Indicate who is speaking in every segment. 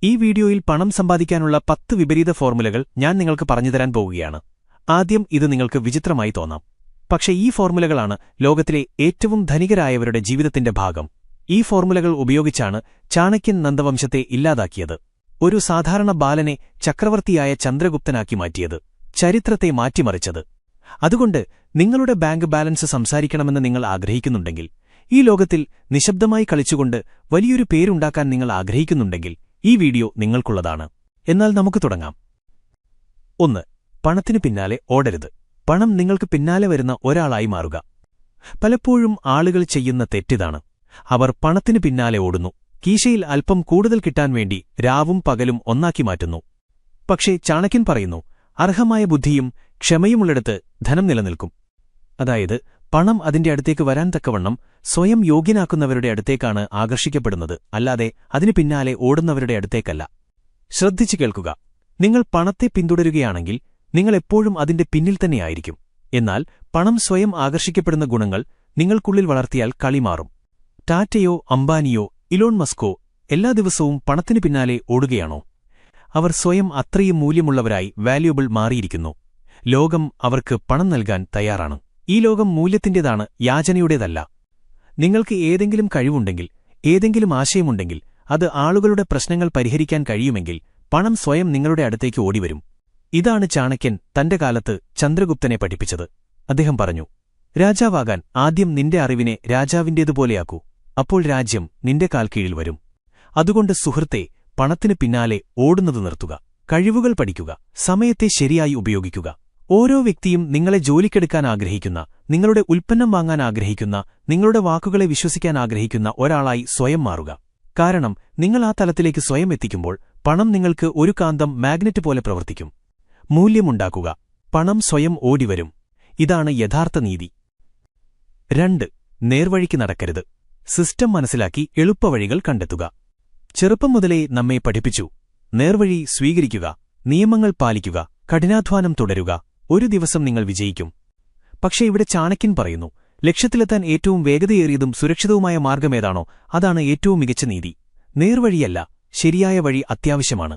Speaker 1: ഈ വീഡിയോയിൽ പണം സമ്പാദിക്കാനുള്ള 10 വിപരീത ഫോർമുലകൾ ഞാൻ നിങ്ങൾക്ക് പറഞ്ഞുതരാൻ പോവുകയാണ്. ആദ്യം ഇത് നിങ്ങൾക്ക് വിചിത്രമായി തോന്നാം. പക്ഷേ ഈ ഫോർമുലകളാണ് ലോകത്തിലെ ഏറ്റവും ധനികരായവരുടെ ജീവിതത്തിന്റെ ഭാഗം. ഈ ഫോർമുലകൾ ഉപയോഗിച്ചാണ് ചാണക്യൻ നന്ദവംശത്തെ ഇല്ലാതാക്കിയത്, ഒരു സാധാരണ ബാലനെ ചക്രവർത്തിയായ ചന്ദ്രഗുപ്തനാക്കി മാറ്റിയത്, ചരിത്രത്തെ മാറ്റിമറിച്ചത്. അതുകൊണ്ട് നിങ്ങളുടെ ബാങ്ക് ബാലൻസ് സംസാരിക്കണമെന്ന് നിങ്ങൾ ആഗ്രഹിക്കുന്നുണ്ടെങ്കിൽ, ഈ ലോകത്തിൽ നിശബ്ദമായി കളിച്ചുകൊണ്ട് വലിയൊരു പേരുണ്ടാക്കാൻ നിങ്ങൾ ആഗ്രഹിക്കുന്നുണ്ടെങ്കിൽ ഈ വീഡിയോ നിങ്ങൾക്കുള്ളതാണ്. എന്നാൽ നമുക്ക് തുടങ്ങാം. 1. പണത്തിനു പിന്നാലെ ഓടരുത്. പണം നിങ്ങൾക്ക് പിന്നാലെ വരുന്ന ഒരാളായി മാറുക. പലപ്പോഴും ആളുകൾ ചെയ്യുന്ന തെറ്റിതാണ്. അവർ പണത്തിനു പിന്നാലെ ഓടുന്നു. കീശയിൽ അല്പം കൂടുതൽ കിട്ടാൻ വേണ്ടി രാവും പകലും ഒന്നാക്കി മാറ്റുന്നു. പക്ഷേ ചാണക്യൻ പറയുന്നു, അർഹമായ ബുദ്ധിയും ക്ഷമയുമുള്ളിടത്ത് ധനം നിലനിൽക്കും. അതായത് പണം അതിന്റെ അടുത്തേക്ക് വരാൻ തക്കവണ്ണം സ്വയം യോഗ്യനാക്കുന്നവരുടെ അടുത്തേക്കാണ് ആകർഷിക്കപ്പെടുന്നത്, അല്ലാതെ അതിനു പിന്നാലെ ഓടുന്നവരുടെ അടുത്തേക്കല്ല. ശ്രദ്ധിച്ചു കേൾക്കുക. നിങ്ങൾ പണത്തെ പിന്തുടരുകയാണെങ്കിൽ നിങ്ങൾ എപ്പോഴും അതിന്റെ പിന്നിൽ തന്നെയായിരിക്കും. എന്നാൽ പണം സ്വയം ആകർഷിക്കപ്പെടുന്ന ഗുണങ്ങൾ നിങ്ങൾക്കുള്ളിൽ വളർത്തിയാൽ കളി മാറും. ടാറ്റയോ അംബാനിയോ ഇലോൺ മസ്കോ എല്ലാ ദിവസവും പണത്തിനു പിന്നാലെ ഓടുകയാണോ? അവർ സ്വയം അത്രയും മൂല്യമുള്ളവരായി വാല്യുബിൾ മാറിയിരിക്കുന്നു. ലോകം അവർക്ക് പണം നൽകാൻ തയ്യാറാണ്. ഈ ലോകം മൂല്യത്തിന്റേതാണ്, യാചനയുടേതല്ല. നിങ്ങൾക്ക് ഏതെങ്കിലും കഴിവുണ്ടെങ്കിൽ, ഏതെങ്കിലും ആശയമുണ്ടെങ്കിൽ, അത് ആളുകളുടെ പ്രശ്നങ്ങൾ പരിഹരിക്കാൻ കഴിയുമെങ്കിൽ പണം സ്വയം നിങ്ങളുടെ അടുത്തേക്ക് ഓടിവരും. ഇതാണ് ചാണക്യൻ തന്റെ കാലത്ത് ചന്ദ്രഗുപ്തനെ പഠിപ്പിച്ചത്. അദ്ദേഹം പറഞ്ഞു, രാജാവാകാൻ ആദ്യം നിന്റെ അറിവിനെ രാജാവിന്റേതുപോലെയാക്കൂ, അപ്പോൾ രാജ്യം നിന്റെ കാൽക്കീഴിൽ വരും. അതുകൊണ്ട് സുഹൃത്തേ, പണത്തിനു പിന്നാലെ ഓടുന്നത് നിർത്തുക. കഴിവുകൾ പഠിക്കുക. സമയത്തെ ശരിയായി ഉപയോഗിക്കുക. ഓരോ വ്യക്തിയും നിങ്ങളെ ജോലിക്കെടുക്കാൻ ആഗ്രഹിക്കുന്ന, നിങ്ങളുടെ ഉൽപ്പന്നം വാങ്ങാൻ ആഗ്രഹിക്കുന്ന, നിങ്ങളുടെ വാക്കുകളെ വിശ്വസിക്കാൻ ആഗ്രഹിക്കുന്ന ഒരാളായി സ്വയം മാറുക. കാരണം നിങ്ങൾ ആ തലത്തിലേക്ക് സ്വയം എത്തിക്കുമ്പോൾ പണം നിങ്ങൾക്ക് ഒരു കാന്തം മാഗ്നറ്റ് പോലെ പ്രവർത്തിക്കും. മൂല്യമുണ്ടാക്കുക. പണം സ്വയം ഓടിവരും. ഇതാണ് യഥാർത്ഥ നീതി. 2. നേർവഴിക്ക് നടക്കരുത്. സിസ്റ്റം മനസ്സിലാക്കി എളുപ്പവഴികൾ കണ്ടെത്തുക. ചെറുപ്പം മുതലേ നമ്മെ പഠിപ്പിച്ചു, നേർവഴി സ്വീകരിക്കുക, നിയമങ്ങൾ പാലിക്കുക, കഠിനാധ്വാനം തുടരുക, ഒരു ദിവസം നിങ്ങൾ വിജയിക്കും. പക്ഷേ ഇവിടെ ചാണക്യൻ പറയുന്നു, ലക്ഷ്യത്തിലെത്താൻ ഏറ്റവും വേഗതയേറിയതും സുരക്ഷിതവുമായ മാർഗമേതാണോ അതാണ് ഏറ്റവും മികച്ച നീതി. നേർവഴിയല്ല, ശരിയായ വഴി അത്യാവശ്യമാണ്.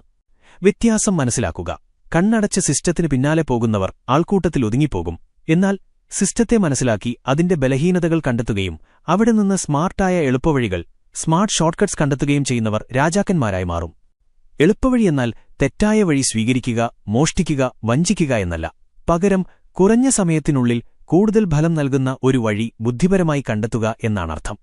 Speaker 1: വ്യത്യാസം മനസ്സിലാക്കുക. കണ്ണടച്ച സിസ്റ്റത്തിന് പിന്നാലെ പോകുന്നവർ ആൾക്കൂട്ടത്തിൽ ഒതുങ്ങിപ്പോകും. എന്നാൽ സിസ്റ്റത്തെ മനസ്സിലാക്കി അതിന്റെ ബലഹീനതകൾ കണ്ടെത്തുകയും അവിടെ നിന്ന് സ്മാർട്ടായ എളുപ്പവഴികൾ, സ്മാർട്ട് ഷോർട്ട്കട്ട്സ് കണ്ടെത്തുകയും ചെയ്യുന്നവർ രാജാക്കന്മാരായി മാറും. എളുപ്പവഴിയെന്നാൽ തെറ്റായ വഴി സ്വീകരിക്കുക, മോഷ്ടിക്കുക, വഞ്ചിക്കുക എന്നല്ല. പകരം കുറഞ്ഞ സമയത്തിനുള്ളിൽ കൂടുതൽ ഫലം നൽകുന്ന ഒരു വഴി ബുദ്ധിപരമായി കണ്ടെത്തുക എന്നാണർത്ഥം.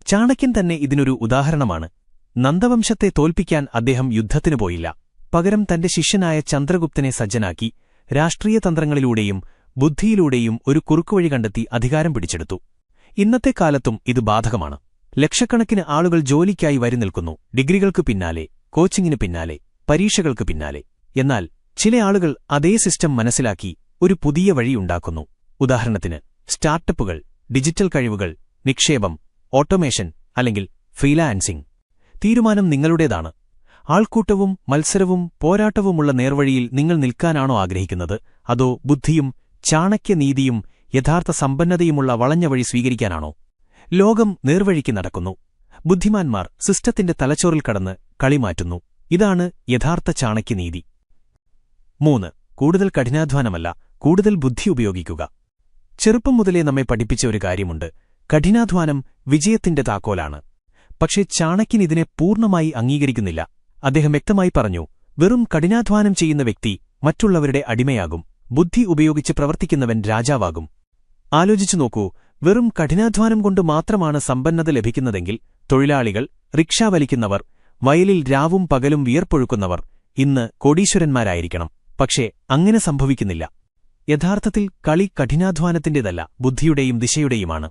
Speaker 1: ചാണക്യൻ തന്നെ ഇതിനൊരു ഉദാഹരണമാണ്. നന്ദവംശത്തെ തോൽപ്പിക്കാൻ അദ്ദേഹം യുദ്ധത്തിനു പോയില്ല. പകരം തന്റെ ശിഷ്യനായ ചന്ദ്രഗുപ്തനെ സജ്ജനാക്കി രാഷ്ട്രീയ തന്ത്രങ്ങളിലൂടെയും ബുദ്ധിയിലൂടെയും ഒരു കുറുക്കുവഴി കണ്ടെത്തി അധികാരം പിടിച്ചെടുത്തു. ഇന്നത്തെ കാലത്തും ഇത് ബാധകമാണ്. ലക്ഷക്കണക്കിന് ആളുകൾ ജോലിക്കായി വരി നിൽക്കുന്നു, ഡിഗ്രികൾക്കു പിന്നാലെ, കോച്ചിങ്ങിനു പിന്നാലെ, പരീക്ഷകൾക്കു പിന്നാലെ. എന്നാൽ ചില ആളുകൾ അതേ സിസ്റ്റം മനസ്സിലാക്കി ഒരു പുതിയ വഴിയുണ്ടാക്കുന്നു. ഉദാഹരണത്തിന് സ്റ്റാർട്ടപ്പുകൾ, ഡിജിറ്റൽ കഴിവുകൾ, നിക്ഷേപം, ഓട്ടോമേഷൻ അല്ലെങ്കിൽ ഫ്രീലാൻസിംഗ്. തീരുമാനം നിങ്ങളുടേതാണ്. ആൾക്കൂട്ടവും മത്സരവും പോരാട്ടവുമുള്ള നേർവഴിയിൽ നിങ്ങൾ നിൽക്കാനാണോ ആഗ്രഹിക്കുന്നത്, അതോ ബുദ്ധിയും ചാണക്യനീതിയും യഥാർത്ഥ സമ്പന്നതയുമുള്ള വളഞ്ഞ വഴി സ്വീകരിക്കാനാണോ? ലോകം നേർവഴിക്ക് നടക്കുന്നു. ബുദ്ധിമാന്മാർ സിസ്റ്റത്തിന്റെ തലച്ചോറിൽ കടന്ന് കളിമാറ്റുന്നു. ഇതാണ് യഥാർത്ഥ ചാണക്യനീതി. 3. കൂടുതൽ കഠിനാധ്വാനമല്ല, കൂടുതൽ ബുദ്ധി ഉപയോഗിക്കുക. ചെറുപ്പം മുതലേ നമ്മെ പഠിപ്പിച്ച ഒരു കാര്യമുണ്ട്, കഠിനാധ്വാനം വിജയത്തിന്റെ താക്കോലാണ്. പക്ഷേ ചാണക്യൻ ഇതിനെ പൂർണ്ണമായി അംഗീകരിക്കുന്നില്ല. അദ്ദേഹം വ്യക്തമായി പറഞ്ഞു, വെറും കഠിനാധ്വാനം ചെയ്യുന്ന വ്യക്തി മറ്റുള്ളവരുടെ അടിമയാകും, ബുദ്ധി ഉപയോഗിച്ച് പ്രവർത്തിക്കുന്നവൻ രാജാവാകും. ആലോചിച്ചു നോക്കൂ, വെറും കഠിനാധ്വാനം കൊണ്ട് മാത്രമാണ് സമ്പന്നത ലഭിക്കുന്നതെങ്കിൽ തൊഴിലാളികൾ, റിക്ഷ വലിക്കുന്നവർ, വയലിൽ രാവും പകലും വിയർപ്പൊഴുക്കുന്നവർ ഇന്ന് കോടീശ്വരന്മാരായിരിക്കണം. പക്ഷേ അങ്ങനെ സംഭവിക്കുന്നില്ല. യഥാർത്ഥത്തിൽ കളി കഠിനാധ്വാനത്തിന്റേതല്ല, ബുദ്ധിയുടെയും ദിശയുടെയുമാണ്.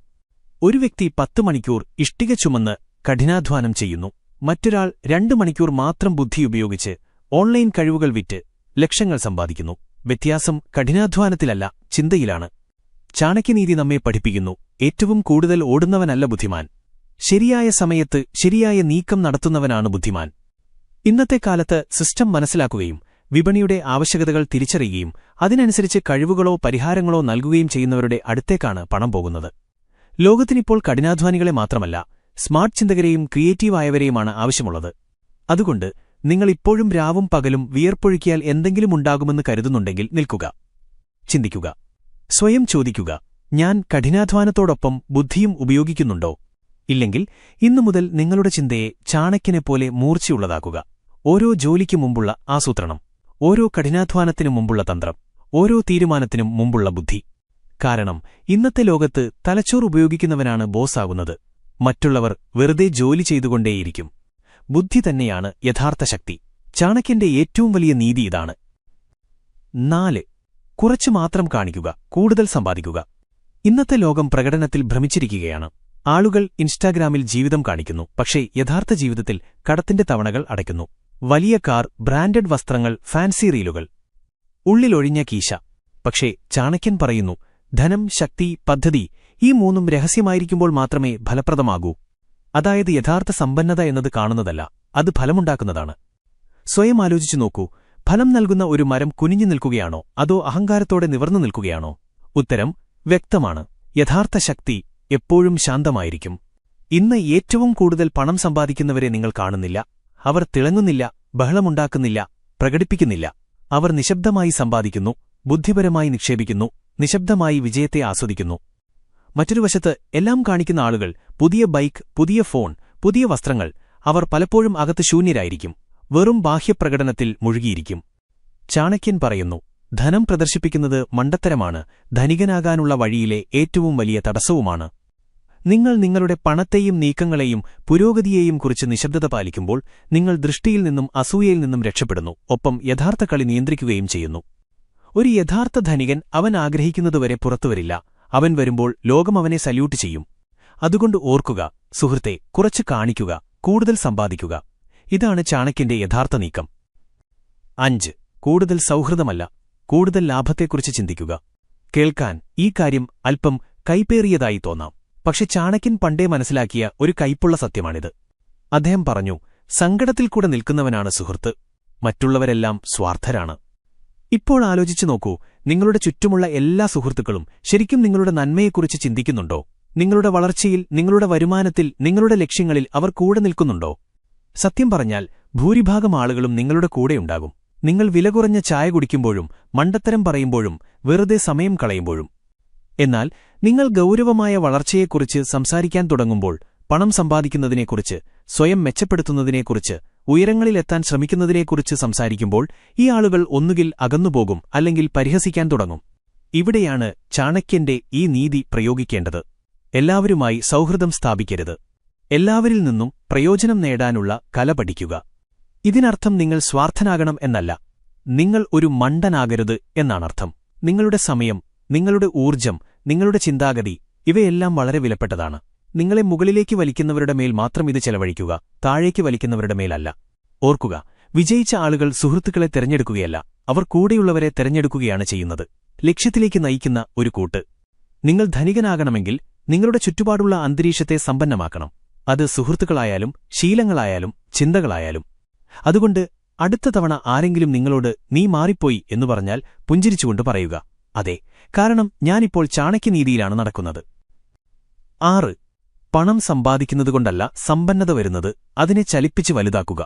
Speaker 1: ഒരു വ്യക്തി 10 മണിക്കൂർ ഇഷ്ടിക ചുമന്ന് കഠിനാധ്വാനം ചെയ്യുന്നു. മറ്റൊരാൾ 2 മണിക്കൂർ മാത്രം ബുദ്ധി ഉപയോഗിച്ച് ഓൺലൈൻ കഴിവുകൾ വിറ്റ് ലക്ഷങ്ങൾ സമ്പാദിക്കുന്നു. വ്യത്യാസം കഠിനാധ്വാനത്തിലല്ല, ചിന്തയിലാണ്. ചാണക്യനീതി നമ്മെ പഠിപ്പിക്കുന്നു, ഏറ്റവും കൂടുതൽ ഓടുന്നവനല്ല ബുദ്ധിമാൻ, ശരിയായ സമയത്ത് ശരിയായ നീക്കം നടത്തുന്നവനാണ് ബുദ്ധിമാൻ. ഇന്നത്തെ കാലത്ത് സിസ്റ്റം മനസ്സിലാക്കുകയും വിപണിയുടെ ആവശ്യകതകൾ തിരിച്ചറിയുകയും അതിനനുസരിച്ച് കഴിവുകളോ പരിഹാരങ്ങളോ നൽകുകയും ചെയ്യുന്നവരുടെ അടുത്തേക്കാണ് പണം പോകുന്നത്. ലോകത്തിനിപ്പോൾ കഠിനാധ്വാനികളെ മാത്രമല്ല, സ്മാർട്ട് ചിന്തകരെയും ക്രിയേറ്റീവായവരെയുമാണ് ആവശ്യമുള്ളത്. അതുകൊണ്ട് നിങ്ങൾ ഇപ്പോഴും രാവും പകലും വിയർപ്പൊഴുക്കിയാൽ എന്തെങ്കിലും ഉണ്ടാകുമെന്ന് കരുതുന്നുണ്ടെങ്കിൽ നിൽക്കുക. ചിന്തിക്കുക. സ്വയം ചോദിക്കുക, ഞാൻ കഠിനാധ്വാനത്തോടൊപ്പം ബുദ്ധിയും ഉപയോഗിക്കുന്നുണ്ടോ? ഇല്ലെങ്കിൽ ഇന്നുമുതൽ നിങ്ങളുടെ ചിന്തയെ ചാണക്യനെപ്പോലെ മൂർച്ചയുള്ളതാക്കുക. ഓരോ ജോലിക്കു മുമ്പുള്ള ആസൂത്രണം, ഓരോ കഠിനാധ്വാനത്തിനു മുമ്പുള്ള തന്ത്രം, ഓരോ തീരുമാനത്തിനും മുമ്പുള്ള ബുദ്ധി. കാരണം ഇന്നത്തെ ലോകത്ത് തലച്ചോർ ഉപയോഗിക്കുന്നവനാണ് ബോസാകുന്നത്. മറ്റുള്ളവർ വെറുതെ ജോലി ചെയ്തുകൊണ്ടേയിരിക്കും. ബുദ്ധി തന്നെയാണ് യഥാർത്ഥ ശക്തി. ചാണക്യന്റെ ഏറ്റവും വലിയ നീതി ഇതാണ്. 4. കുറച്ചു മാത്രം കാണിക്കുക, കൂടുതൽ സമ്പാദിക്കുക. ഇന്നത്തെ ലോകം പ്രകടനത്തിൽ ഭ്രമിച്ചിരിക്കുകയാണ്. ആളുകൾ ഇൻസ്റ്റാഗ്രാമിൽ ജീവിതം കാണിക്കുന്നു, പക്ഷേ യഥാർത്ഥ ജീവിതത്തിൽ കടത്തിന്റെ തവണകൾ അടയ്ക്കുന്നു. വലിയ കാർ, ബ്രാൻഡഡ് വസ്ത്രങ്ങൾ, ഫാൻസി റീലുകൾ, ഉള്ളിലൊഴിഞ്ഞ കീശ. പക്ഷേ ചാണക്യൻ പറയുന്നു, ധനം, ശക്തി, പദ്ധതി ഈ മൂന്നും രഹസ്യമായിരിക്കുമ്പോൾ മാത്രമേ ഫലപ്രദമാകൂ. അതായത് യഥാർത്ഥ സമ്പന്നത എന്നത് കാണുന്നതല്ല, അത് ഫലമുണ്ടാക്കുന്നതാണ്. സ്വയം ആലോചിച്ചു നോക്കൂ, ഫലം നൽകുന്ന ഒരു മരം കുനിഞ്ഞു നിൽക്കുകയാണോ അതോ അഹങ്കാരത്തോടെ നിവർന്നു നിൽക്കുകയാണോ? ഉത്തരം വ്യക്തമാണ്. യഥാർത്ഥ ശക്തി എപ്പോഴും ശാന്തമായിരിക്കും. ഇന്ന് ഏറ്റവും കൂടുതൽ പണം സമ്പാദിക്കുന്നവരെ നിങ്ങൾ കാണുന്നില്ല. അവർ തിളങ്ങുന്നില്ല, ബഹളമുണ്ടാക്കുന്നില്ല, പ്രകടിപ്പിക്കുന്നില്ല. അവർ നിശബ്ദമായി സമ്പാദിക്കുന്നു, ബുദ്ധിപരമായി നിക്ഷേപിക്കുന്നു, നിശബ്ദമായി വിജയത്തെ ആസ്വദിക്കുന്നു. മറ്റൊരു വശത്ത് എല്ലാം കാണിക്കുന്ന ആളുകൾ, പുതിയ ബൈക്ക്, പുതിയ ഫോൺ, പുതിയ വസ്ത്രങ്ങൾ. അവർ പലപ്പോഴും അകത്ത് ശൂന്യരായിരിക്കും, വെറും ബാഹ്യപ്രകടനത്തിൽ മുഴുകിയിരിക്കും. ചാണക്യൻ പറയുന്നു, ധനം പ്രദർശിപ്പിക്കുന്നത് മണ്ടത്തരമാണ്, ധനികനാകാനുള്ള വഴിയിലെ ഏറ്റവും വലിയ തടസ്സവുമാണ്. നിങ്ങൾ നിങ്ങളുടെ പണത്തെയും നീക്കങ്ങളെയും പുരോഗതിയെയും കുറിച്ച് നിശബ്ദത പാലിക്കുമ്പോൾ നിങ്ങൾ ദൃഷ്ടിയിൽ നിന്നും അസൂയയിൽ നിന്നും രക്ഷപ്പെടുന്നു, ഒപ്പം യഥാർത്ഥ കളി നിയന്ത്രിക്കുകയും ചെയ്യുന്നു. ഒരു യഥാർത്ഥ ധനികൻ അവൻ ആഗ്രഹിക്കുന്നതുവരെ പുറത്തുവരില്ല. അവൻ വരുമ്പോൾ ലോകം അവനെ സല്യൂട്ട് ചെയ്യും. അതുകൊണ്ട് ഓർക്കുക സുഹൃത്തെ, കുറച്ച് കാണിക്കുക, കൂടുതൽ സമ്പാദിക്കുക. ഇതാണ് ചാണക്യന്റെ യഥാർത്ഥ നീക്കം. 5. കൂടുതൽ സൗഹൃദമല്ല, കൂടുതൽ ലാഭത്തെക്കുറിച്ച് ചിന്തിക്കുക. കേൾക്കാൻ ഈ കാര്യം അല്പം കൈപ്പേറിയതായി തോന്നാം, പക്ഷെ ചാണക്യൻ പണ്ടേ മനസ്സിലാക്കിയ ഒരു കൈപ്പുള്ള സത്യമാണിത്. അദ്ദേഹം പറഞ്ഞു, സങ്കടത്തിൽ കൂടെ നിൽക്കുന്നവനാണ് സുഹൃത്ത്, മറ്റുള്ളവരെല്ലാം സ്വാർത്ഥരാണ്. ഇപ്പോൾ ആലോചിച്ചു നോക്കൂ, നിങ്ങളുടെ ചുറ്റുമുള്ള എല്ലാ സുഹൃത്തുക്കളും ശരിക്കും നിങ്ങളുടെ നന്മയെക്കുറിച്ച് ചിന്തിക്കുന്നുണ്ടോ? നിങ്ങളുടെ വളർച്ചയിൽ, നിങ്ങളുടെ വരുമാനത്തിൽ, നിങ്ങളുടെ ലക്ഷ്യങ്ങളിൽ അവർ കൂടെ നിൽക്കുന്നുണ്ടോ? സത്യം പറഞ്ഞാൽ ഭൂരിഭാഗം ആളുകളും നിങ്ങളുടെ കൂടെയുണ്ടാകും. നിങ്ങൾ വില കുറഞ്ഞ ചായ കുടിക്കുമ്പോഴും, മണ്ടത്തരം പറയുമ്പോഴും, വെറുതെ സമയം കളയുമ്പോഴും. എന്നാൽ നിങ്ങൾ ഗൗരവമായ വളർച്ചയെക്കുറിച്ച് സംസാരിക്കാൻ തുടങ്ങുമ്പോൾ, പണം സമ്പാദിക്കുന്നതിനെക്കുറിച്ച്, സ്വയം മെച്ചപ്പെടുത്തുന്നതിനെക്കുറിച്ച്, ഉയരങ്ങളിലെത്താൻ ശ്രമിക്കുന്നതിനെക്കുറിച്ച് സംസാരിക്കുമ്പോൾ ഈ ആളുകൾ ഒന്നുകിൽ അകന്നുപോകും, അല്ലെങ്കിൽ പരിഹസിക്കാൻ തുടങ്ങും. ഇവിടെയാണ് ചാണക്യന്റെ ഈ നീതി പ്രയോഗിക്കേണ്ടത്. എല്ലാവരുമായി സൗഹൃദം സ്ഥാപിക്കരുത്. എല്ലാവരിൽ നിന്നും പ്രയോജനം നേടാനുള്ള കല പഠിക്കുക. ഇതിനർത്ഥം നിങ്ങൾ സ്വാർത്ഥനാകണം എന്നല്ല, നിങ്ങൾ ഒരു മണ്ടനാകരുത് എന്നാണർത്ഥം. നിങ്ങളുടെ സമയം, നിങ്ങളുടെ ഊർജ്ജം, നിങ്ങളുടെ ചിന്താഗതി ഇവയെല്ലാം വളരെ വിലപ്പെട്ടതാണ്. നിങ്ങളെ മുകളിലേക്ക് വലിക്കുന്നവരുടെ മേൽ മാത്രം ഇത് ചെലവഴിക്കുക, താഴേക്ക് വലിക്കുന്നവരുടെ മേലല്ല. ഓർക്കുക, വിജയിച്ച ആളുകൾ സുഹൃത്തുക്കളെ തെരഞ്ഞെടുക്കുകയല്ല, അവർ കൂടെയുള്ളവരെ തെരഞ്ഞെടുക്കുകയാണ് ചെയ്യുന്നത്. ലക്ഷ്യത്തിലേക്ക് നയിക്കുന്ന ഒരു കൂട്ട്. നിങ്ങൾ ധനികനാകണമെങ്കിൽ നിങ്ങളുടെ ചുറ്റുപാടുള്ള അന്തരീക്ഷത്തെ സമ്പന്നമാക്കണം. അത് സുഹൃത്തുക്കളായാലും ശീലങ്ങളായാലും ചിന്തകളായാലും. അതുകൊണ്ട് അടുത്ത തവണ ആരെങ്കിലും നിങ്ങളോട് നീ മാറിപ്പോയി എന്നു പറഞ്ഞാൽ പുഞ്ചിരിച്ചുകൊണ്ട് പറയുക, അതെ, കാരണം ഞാനിപ്പോൾ ചാണക്യനീതിയിലാണ് നടക്കുന്നത്. 6. പണം സമ്പാദിക്കുന്നതുകൊണ്ടല്ല സമ്പന്നത വരുന്നത്, അതിനെ ചലിപ്പിച്ച് വലുതാക്കുക.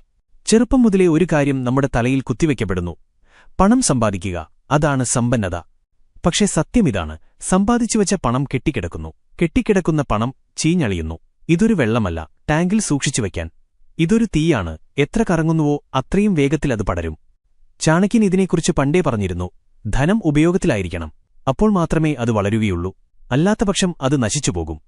Speaker 1: ചെറുപ്പം മുതലേ ഒരു കാര്യം നമ്മുടെ തലയിൽ കുത്തിവയ്ക്കപ്പെടുന്നു: പണം സമ്പാദിക്കുക, അതാണ് സമ്പന്നത. പക്ഷേ സത്യമിതാണ്, സമ്പാദിച്ചുവച്ച പണം കെട്ടിക്കിടക്കുന്നു. കെട്ടിക്കിടക്കുന്ന പണം ചീഞ്ഞളിയുന്നു. ഇതൊരു വെള്ളമല്ല, ടാങ്കിൽ സൂക്ഷിച്ചുവയ്ക്കാൻ. ഇതൊരു തീയാണ്, എത്ര കറങ്ങുന്നുവോ അത്രയും വേഗത്തിൽ അത് പടരും. ചാണക്യൻ ഇതിനെക്കുറിച്ച് പണ്ടേ പറഞ്ഞിരുന്നു, ധനം ഉപയോഗത്തിലായിരിക്കണം, അപ്പോൾ മാത്രമേ അത് വളരുകയുള്ളൂ, അല്ലാത്തപക്ഷം അത് നശിച്ചുപോകും.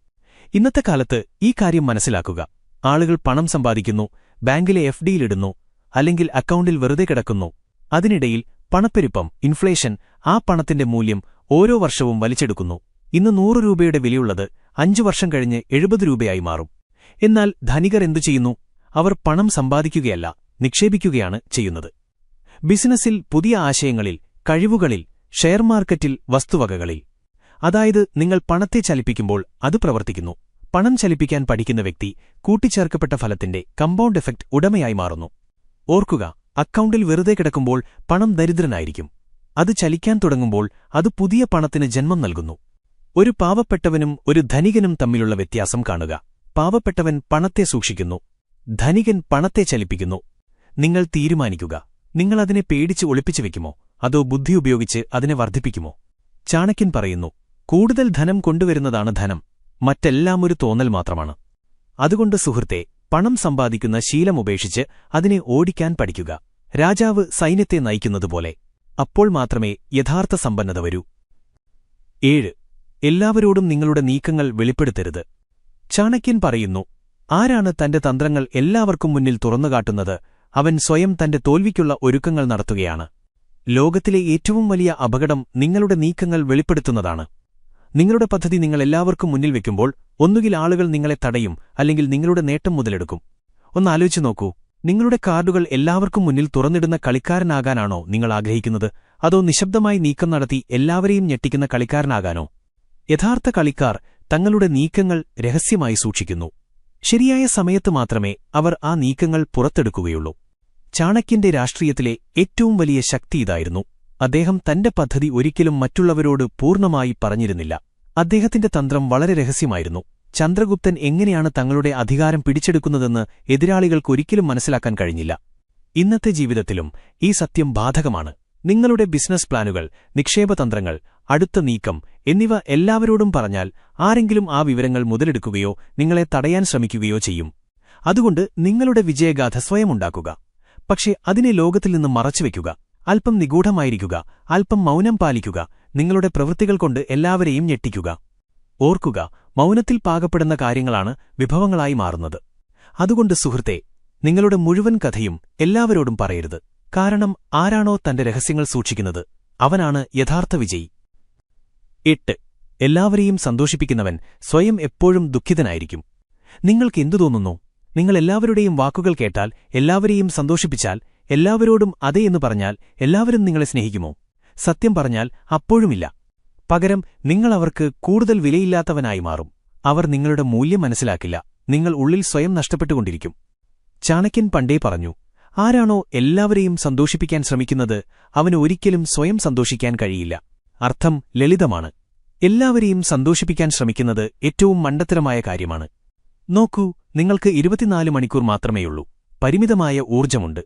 Speaker 1: ഇന്നത്തെ കാലത്ത് ഈ കാര്യം മനസ്സിലാക്കുക. ആളുകൾ പണം സമ്പാദിക്കുന്നു, ബാങ്കിലെ FDയിലിടുന്നു, അല്ലെങ്കിൽ അക്കൗണ്ടിൽ വെറുതെ കിടക്കുന്നു. അതിനിടയിൽ പണപ്പെരുപ്പം, ഇൻഫ്ലേഷൻ, ആ പണത്തിന്റെ മൂല്യം ഓരോ വർഷവും വലിച്ചെടുക്കുന്നു. ഇന്ന് 100 രൂപയുടെ വിലയുള്ളത് 5 വർഷം കഴിഞ്ഞ് 70 രൂപയായി മാറും. എന്നാൽ ധനികർ എന്തു ചെയ്യുന്നു? അവർ പണം സമ്പാദിക്കുകയല്ല, നിക്ഷേപിക്കുകയാണ് ചെയ്യുന്നത്. ബിസിനസ്സിൽ, പുതിയ ആശയങ്ങളിൽ, കഴിവുകളിൽ, ഷെയർ മാർക്കറ്റിൽ, വസ്തുവകകളിൽ. അതായത് നിങ്ങൾ പണത്തെ ചലിപ്പിക്കുമ്പോൾ അത് പ്രവർത്തിക്കുന്നു. പണം ചലിപ്പിക്കാൻ പഠിക്കുന്ന വ്യക്തി കൂട്ടിച്ചേർക്കപ്പെട്ട ഫലത്തിന്റെ കമ്പൗണ്ട് എഫക്റ്റ് ഉടമയായി മാറുന്നു. ഓർക്കുക, അക്കൗണ്ടിൽ വെറുതെ കിടക്കുമ്പോൾ പണം ദരിദ്രനായിരിക്കും. അത് ചലിക്കാൻ തുടങ്ങുമ്പോൾ അത് പുതിയ പണത്തിന് ജന്മം നൽകുന്നു. ഒരു പാവപ്പെട്ടവനും ഒരു ധനികനും തമ്മിലുള്ള വ്യത്യാസം കാണുക. പാവപ്പെട്ടവൻ പണത്തെ സൂക്ഷിക്കുന്നു, ധനികൻ പണത്തെ ചലിപ്പിക്കുന്നു. നിങ്ങൾ തീരുമാനിക്കുക. നിങ്ങൾ അതിനെ പേടിച്ച് ഒളിപ്പിച്ചു വെക്കുമോ, അതോ ബുദ്ധി ഉപയോഗിച്ച് അതിനെ വർദ്ധിപ്പിക്കുമോ? ചാണക്യൻ പറയുന്നു, കൂടുതൽ ധനം കൊണ്ടുവരുന്നതാണ് ധനം, മറ്റെല്ലാം ഒരു തോന്നൽ മാത്രമാണ്. അതുകൊണ്ട് സുഹൃത്തെ, പണം സമ്പാദിക്കുന്ന ശീലമുപേക്ഷിച്ച് അതിനെ ഓടിക്കാൻ പഠിക്കുക. രാജാവ് സൈന്യത്തെ നയിക്കുന്നതുപോലെ. അപ്പോൾ മാത്രമേ യഥാർത്ഥ സമ്പന്നത വരൂ. 7. എല്ലാവരോടും നിങ്ങളുടെ നീക്കങ്ങൾ വെളിപ്പെടുത്തരുത്. ചാണക്യൻ പറയുന്നു, ആരാണ് തന്റെ തന്ത്രങ്ങൾ എല്ലാവർക്കും മുന്നിൽ തുറന്നുകാട്ടുന്നത്, അവൻ സ്വയം തന്റെ തോൽവിക്കുള്ള ഒരുക്കങ്ങൾ നടത്തുകയാണ്. ലോകത്തിലെ ഏറ്റവും വലിയ അപകടം നിങ്ങളുടെ നീക്കങ്ങൾ വെളിപ്പെടുത്തുന്നതാണ്. നിങ്ങളുടെ പദ്ധതി നിങ്ങൾ എല്ലാവർക്കും മുന്നിൽ വെക്കുമ്പോൾ ഒന്നുകിൽ ആളുകൾ നിങ്ങളെ തടയും, അല്ലെങ്കിൽ നിങ്ങളുടെ നേട്ടം മുതലെടുക്കും. ഒന്നാലോചിച്ചു നോക്കൂ, നിങ്ങളുടെ കാർഡുകൾ എല്ലാവർക്കും മുന്നിൽ തുറന്നിടുന്ന കളിക്കാരനാകാനാണോ നിങ്ങൾ ആഗ്രഹിക്കുന്നത്, അതോ നിശബ്ദമായി നീക്കം നടത്തി എല്ലാവരെയും ഞെട്ടിക്കുന്ന കളിക്കാരനാകാനോ? യഥാർത്ഥ കളിക്കാർ തങ്ങളുടെ നീക്കങ്ങൾ രഹസ്യമായി സൂക്ഷിക്കുന്നു. ശരിയായ സമയത്ത് മാത്രമേ അവർ ആ നീക്കങ്ങൾ പുറത്തെടുക്കുകയുള്ളൂ. ചാണക്യന്റെ രാഷ്ട്രീയത്തിലെ ഏറ്റവും വലിയ ശക്തി ഇതായിരുന്നു. അദ്ദേഹം തന്റെ പദ്ധതി ഒരിക്കലും മറ്റുള്ളവരോട് പൂർണ്ണമായി പറഞ്ഞിരുന്നില്ല. അദ്ദേഹത്തിന്റെ തന്ത്രം വളരെ രഹസ്യമായിരുന്നു. ചന്ദ്രഗുപ്തൻ എങ്ങനെയാണ് തങ്ങളുടെ അധികാരം പിടിച്ചെടുക്കുന്നതെന്ന് എതിരാളികൾക്കൊരിക്കലും മനസ്സിലാക്കാൻ കഴിഞ്ഞില്ല. ഇന്നത്തെ ജീവിതത്തിലും ഈ സത്യം ബാധകമാണ്. നിങ്ങളുടെ ബിസിനസ് പ്ലാനുകൾ, നിക്ഷേപതന്ത്രങ്ങൾ, അടുത്ത നീക്കം എന്നിവ എല്ലാവരോടും പറഞ്ഞാൽ ആരെങ്കിലും ആ വിവരങ്ങൾ മുതലെടുക്കുകയോ നിങ്ങളെ തടയാൻ ശ്രമിക്കുകയോ ചെയ്യും. അതുകൊണ്ട് നിങ്ങളുടെ വിജയഗാഥ സ്വയമുണ്ടാക്കുക. പക്ഷേ അതിനെ ലോകത്തിൽ നിന്ന് മറച്ചുവെക്കുക. അല്പം നിഗൂഢമായിരിക്കുക, അല്പം മൗനം പാലിക്കുക. നിങ്ങളുടെ പ്രവൃത്തികൾ കൊണ്ട് എല്ലാവരെയും ഞെട്ടിക്കുക. ഓർക്കുക, മൗനത്തിൽ പാകപ്പെടുന്ന കാര്യങ്ങളാണ് വിഭവങ്ങളായി മാറുന്നത്. അതുകൊണ്ട് സുഹൃത്തേ, നിങ്ങളുടെ മുഴുവൻ കഥയും എല്ലാവരോടും പറയരുത്. കാരണം ആരാണോ തന്റെ രഹസ്യങ്ങൾ സൂക്ഷിക്കുന്നത്, അവനാണ് യഥാർത്ഥ വിജയി. 8. എല്ലാവരെയും സന്തോഷിപ്പിക്കുന്നവൻ സ്വയം എപ്പോഴും ദുഃഖിതനായിരിക്കും. നിങ്ങൾക്ക് എന്തു തോന്നുന്നു? നിങ്ങൾ എല്ലാവരുടെയും വാക്കുകൾ കേട്ടാൽ, എല്ലാവരെയും സന്തോഷിപ്പിച്ചാൽ, എല്ലാവരോടും അതെ എന്ന് പറഞ്ഞാൽ എല്ലാവരും നിങ്ങളെ സ്നേഹിക്കുമോ? സത്യം പറഞ്ഞാൽ അപ്പോഴുമില്ല. പകരം നിങ്ങൾ അവർക്ക് കൂടുതൽ വിലയില്ലാത്തവനായി മാറും. അവർ നിങ്ങളുടെ മൂല്യം മനസ്സിലാക്കില്ല. നിങ്ങൾ ഉള്ളിൽ സ്വയം നഷ്ടപ്പെട്ടുകൊണ്ടിരിക്കും. ചാണക്യൻ പണ്ടേ പറഞ്ഞു, ആരാണോ എല്ലാവരെയും സന്തോഷിപ്പിക്കാൻ ശ്രമിക്കുന്നത്, അവന് ഒരിക്കലും സ്വയം സന്തോഷിക്കാൻ കഴിയില്ല. അർത്ഥം ലളിതമാണ്. എല്ലാവരെയും സന്തോഷിപ്പിക്കാൻ ശ്രമിക്കുന്നത് ഏറ്റവും മണ്ടത്തരമായ കാര്യമാണ്. നോക്കൂ, നിങ്ങൾക്ക് 24 മണിക്കൂർ മാത്രമേയുള്ളൂ. പരിമിതമായ ഊർജ്ജമുണ്ട്,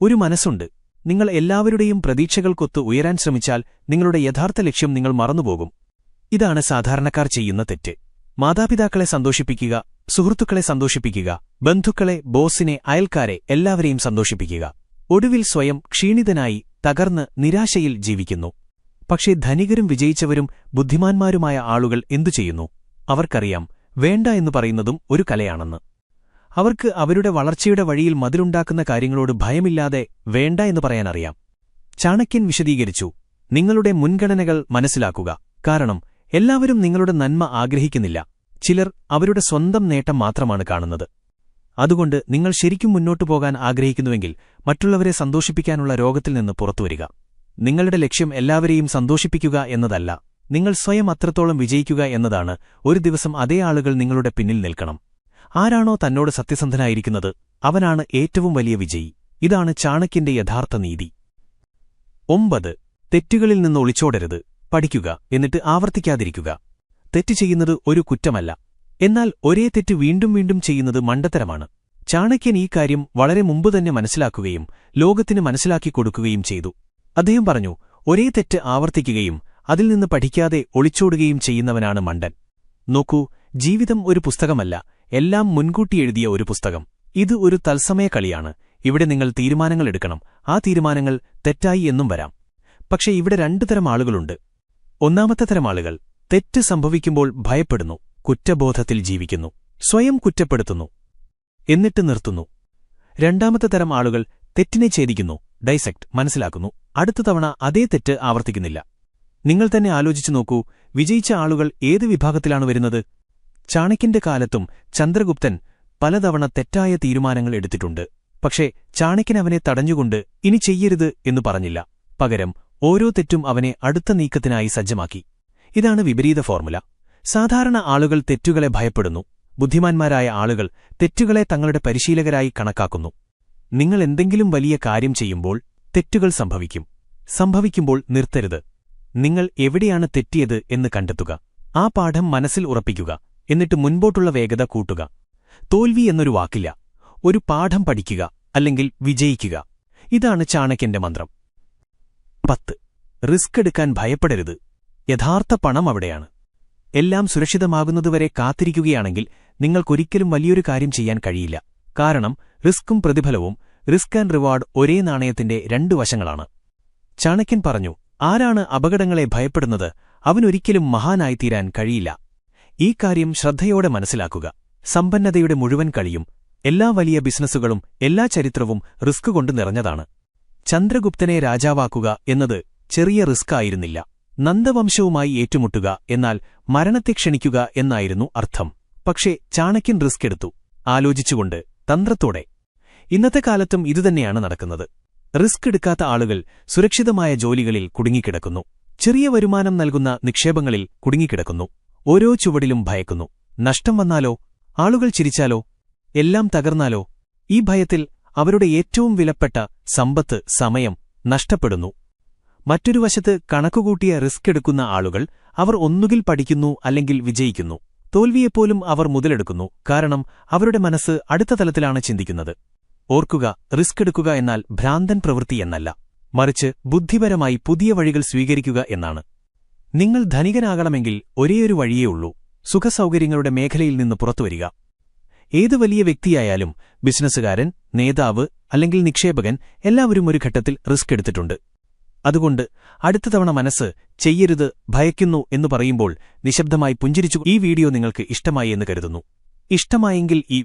Speaker 1: ഒരു മനസ്സുണ്ട്. നിങ്ങൾ എല്ലാവരുടെയും പ്രതീക്ഷകൾക്കൊത്ത് ഉയരാൻ ശ്രമിച്ചാൽ നിങ്ങളുടെ യഥാർത്ഥ ലക്ഷ്യം നിങ്ങൾ മറന്നുപോകും. ഇതാണ് സാധാരണക്കാർ ചെയ്യുന്ന തെറ്റ്. മാതാപിതാക്കളെ സന്തോഷിപ്പിക്കുക, സുഹൃത്തുക്കളെ സന്തോഷിപ്പിക്കുക, ബന്ധുക്കളെ, ബോസിനെ, അയൽക്കാരെ, എല്ലാവരെയും സന്തോഷിപ്പിക്കുക. ഒടുവിൽ സ്വയം ക്ഷീണിതനായി തകർന്ന് നിരാശയിൽ ജീവിക്കുന്നു. പക്ഷേ ധനികരും വിജയിച്ചവരും ബുദ്ധിമാന്മാരുമായ ആളുകൾ എന്തു ചെയ്യുന്നു? അവർക്കറിയാം, വേണ്ട എന്ന് പറയുന്നതും ഒരു കലയാണെന്ന്. അവർക്ക് അവരുടെ വളർച്ചയുടെ വഴിയിൽ മതിലുണ്ടാക്കുന്ന കാര്യങ്ങളോട് ഭയമില്ലാതെ വേണ്ട എന്ന് പറയാനറിയാം. ചാണക്യൻ വിശദീകരിച്ചു, നിങ്ങളുടെ മുൻഗണനകൾ മനസ്സിലാക്കുക. കാരണം എല്ലാവരും നിങ്ങളുടെ നന്മ ആഗ്രഹിക്കുന്നില്ല. ചിലർ അവരുടെ സ്വന്തം നേട്ടം മാത്രമാണ് കാണുന്നത്. അതുകൊണ്ട് നിങ്ങൾ ശരിക്കും മുന്നോട്ടു പോകാൻ ആഗ്രഹിക്കുന്നുവെങ്കിൽ മറ്റുള്ളവരെ സന്തോഷിപ്പിക്കാനുള്ള രോഗത്തിൽ നിന്ന് പുറത്തുവരിക. നിങ്ങളുടെ ലക്ഷ്യം എല്ലാവരെയും സന്തോഷിപ്പിക്കുക എന്നതല്ല, നിങ്ങൾ സ്വയം അത്രത്തോളം വിജയിക്കുക എന്നതാണ്. ഒരു ദിവസം അതേ ആളുകൾ നിങ്ങളുടെ പിന്നിൽ നിൽക്കണം. ആരാണോ തന്നോട് സത്യസന്ധനായിരിക്കുന്നത്, അവനാണ് ഏറ്റവും വലിയ വിജയി. ഇതാണ് ചാണക്യന്റെ യഥാർത്ഥ നീതി. 9. തെറ്റുകളിൽ നിന്ന് ഒളിച്ചോടരുത്. പഠിക്കുക, എന്നിട്ട് ആവർത്തിക്കാതിരിക്കുക. തെറ്റ് ചെയ്യുന്നത് ഒരു കുറ്റമല്ല. എന്നാൽ ഒരേ തെറ്റ് വീണ്ടും വീണ്ടും ചെയ്യുന്നത് മണ്ടത്തരമാണ്. ചാണക്യൻ ഈ കാര്യം വളരെ മുമ്പുതന്നെ മനസ്സിലാക്കുകയും ലോകത്തിന് മനസ്സിലാക്കി കൊടുക്കുകയും ചെയ്തു. അദ്ദേഹം പറഞ്ഞു, ഒരേ തെറ്റ് ആവർത്തിക്കുകയും അതിൽ നിന്ന് പഠിക്കാതെ ഒളിച്ചോടുകയും ചെയ്യുന്നവനാണ് മണ്ടൻ. നോക്കൂ, ജീവിതം ഒരു പുസ്തകമല്ല, എല്ലാം മുൻകൂട്ടി എഴുതിയ ഒരു പുസ്തകം. ഇത് ഒരു തത്സമയ കളിയാണ്. ഇവിടെ നിങ്ങൾ തീരുമാനങ്ങൾ എടുക്കണം. ആ തീരുമാനങ്ങൾ തെറ്റായി എന്നും വരാം. പക്ഷേ ഇവിടെ 2 തരം ആളുകളുണ്ട്. ഒന്നാമത്തെ തരം ആളുകൾ തെറ്റ് സംഭവിക്കുമ്പോൾ ഭയപ്പെടുന്നു, കുറ്റബോധത്തിൽ ജീവിക്കുന്നു, സ്വയം കുറ്റപ്പെടുത്തുന്നു, എന്നിട്ട് നിർത്തുന്നു. രണ്ടാമത്തെ തരം ആളുകൾ തെറ്റിനെ ഛേദിക്കുന്നു, ഡൈസെക്ട്, മനസ്സിലാക്കുന്നു, അടുത്ത തവണ അതേ തെറ്റ് ആവർത്തിക്കുന്നില്ല. നിങ്ങൾ തന്നെ ആലോചിച്ചു നോക്കൂ, വിജയിച്ച ആളുകൾ ഏത് വിഭാഗത്തിലാണ് വരുന്നത്? ചാണക്യന്റെ കാലത്തും ചന്ദ്രഗുപ്തൻ പലതവണ തെറ്റായ തീരുമാനങ്ങൾ എടുത്തിട്ടുണ്ട്. പക്ഷേ ചാണക്യൻ അവനെ തടഞ്ഞുകൊണ്ട് ഇനി ചെയ്യരുത് എന്ന് പറഞ്ഞില്ല. പകരം ഓരോ തെറ്റും അവനെ അടുത്ത നീക്കത്തിനായി സജ്ജമാക്കി. ഇതാണ് വിപരീത ഫോർമുല. സാധാരണ ആളുകൾ തെറ്റുകളെ ഭയപ്പെടുന്നു. ബുദ്ധിമാന്മാരായ ആളുകൾ തെറ്റുകളെ തങ്ങളുടെ പരിശീലകരായി കണക്കാക്കുന്നു. നിങ്ങൾ എന്തെങ്കിലും വലിയ കാര്യം ചെയ്യുമ്പോൾ തെറ്റുകൾ സംഭവിക്കുമ്പോൾ നിർത്തരുത്. നിങ്ങൾ എവിടെയാണ് തെറ്റിയത് എന്ന് കണ്ടെത്തുക. ആ പാഠം മനസ്സിൽ ഉറപ്പിക്കുക. എന്നിട്ട് മുൻപോട്ടുള്ള വേഗത കൂട്ടുക. തോൽവി എന്നൊരു വാക്കില്ല. ഒരു പാഠം പഠിക്കുക, അല്ലെങ്കിൽ വിജയിക്കുക. ഇതാണ് ചാണക്യന്റെ മന്ത്രം. 10. റിസ്ക് എടുക്കാൻ ഭയപ്പെടരുത്. യഥാർത്ഥ പണം അവിടെയാണ്. എല്ലാം സുരക്ഷിതമാകുന്നതുവരെ കാത്തിരിക്കുകയാണെങ്കിൽ നിങ്ങൾക്കൊരിക്കലും വലിയൊരു കാര്യം ചെയ്യാൻ കഴിയില്ല. കാരണം റിസ്ക്കും പ്രതിഫലവും, റിസ്ക് ആൻഡ് റിവാർഡ് ഒരേ നാണയത്തിന്റെ രണ്ടു വശങ്ങളാണ്. ചാണക്യൻ പറഞ്ഞു, ആരാണ് അപകടങ്ങളെ ഭയപ്പെടുന്നത് അവനൊരിക്കലും മഹാനായിത്തീരാൻ കഴിയില്ല. ഈ കാര്യം ശ്രദ്ധയോടെ മനസ്സിലാക്കുക. സമ്പന്നതയുടെ മുഴുവൻ കളിയും, എല്ലാ വലിയ ബിസിനസ്സുകളും, എല്ലാ ചരിത്രവും റിസ്ക് കൊണ്ട് നിറഞ്ഞതാണ്. ചന്ദ്രഗുപ്തനെ രാജാവാക്കുക എന്നത് ചെറിയ റിസ്ക് ആയിരുന്നില്ല. നന്ദവംശവുമായി ഏറ്റുമുട്ടുക എന്നാൽ മരണത്തെ ക്ഷണിക്കുക എന്നായിരുന്നു അർത്ഥം. പക്ഷേ ചാണക്യൻ റിസ്ക് എടുത്തു, ആലോചിച്ചുകൊണ്ട്, തന്ത്രത്തോടെ. ഇന്നത്തെ കാലത്തും ഇതുതന്നെയാണ് നടക്കുന്നത്. റിസ്ക് എടുക്കാത്ത ആളുകൾ സുരക്ഷിതമായ ജോലികളിൽ കുടുങ്ങിക്കിടക്കുന്നു. ചെറിയ വരുമാനം നൽകുന്ന നിക്ഷേപങ്ങളിൽ കുടുങ്ങിക്കിടക്കുന്നു. ഓരോ ചുവടിലും ഭയക്കുന്നു. നഷ്ടം വന്നാലോ? ആളുകൾ ചിരിച്ചാലോ? എല്ലാം തകർന്നാലോ? ഈ ഭയത്തിൽ അവരുടെ ഏറ്റവും വിലപ്പെട്ട സമ്പത്ത്, സമയം നഷ്ടപ്പെടുന്നു. മറ്റൊരു വശത്ത് കണക്കുകൂട്ടിയ റിസ്ക് എടുക്കുന്ന ആളുകൾ, അവർ ഒന്നുകിൽ പഠിക്കുന്നു അല്ലെങ്കിൽ വിജയിക്കുന്നു. തോൽവിയെപ്പോലും അവർ മുതലെടുക്കുന്നു. കാരണം അവരുടെ മനസ്സ് അടുത്ത തലത്തിലാണ് ചിന്തിക്കുന്നത്. ഓർക്കുക, റിസ്ക് എടുക്കുക എന്നാൽ ഭ്രാന്തൻ പ്രവൃത്തി എന്നല്ല, മറിച്ച് ബുദ്ധിപരമായി പുതിയ വഴികൾ സ്വീകരിക്കുക എന്നാണ്. നിങ്ങൾ ധനികനാകണമെങ്കിൽ ഒരേയൊരു വഴിയേ ഉള്ളൂ: സുഖസൗകര്യങ്ങളുടെ മേഖലയിൽ നിന്ന് പുറത്തുവരിക. ഏത് വലിയ വ്യക്തിയായാലും, ബിസിനസ്സുകാരൻ, നേതാവ് അല്ലെങ്കിൽ നിക്ഷേപകൻ, എല്ലാവരും ഒരു ഘട്ടത്തിൽ റിസ്ക് എടുത്തിട്ടുണ്ട്. അതുകൊണ്ട് അടുത്ത തവണ മനസ്സ് ചെയ്യരുത്, ഭയക്കുന്നു എന്നു പറയുമ്പോൾ നിശബ്ദമായി പുഞ്ചിരിച്ചു. ഈ വീഡിയോ നിങ്ങൾക്ക് ഇഷ്ടമായി എന്ന് കരുതുന്നു. ഇഷ്ടമായെങ്കിൽ ഈ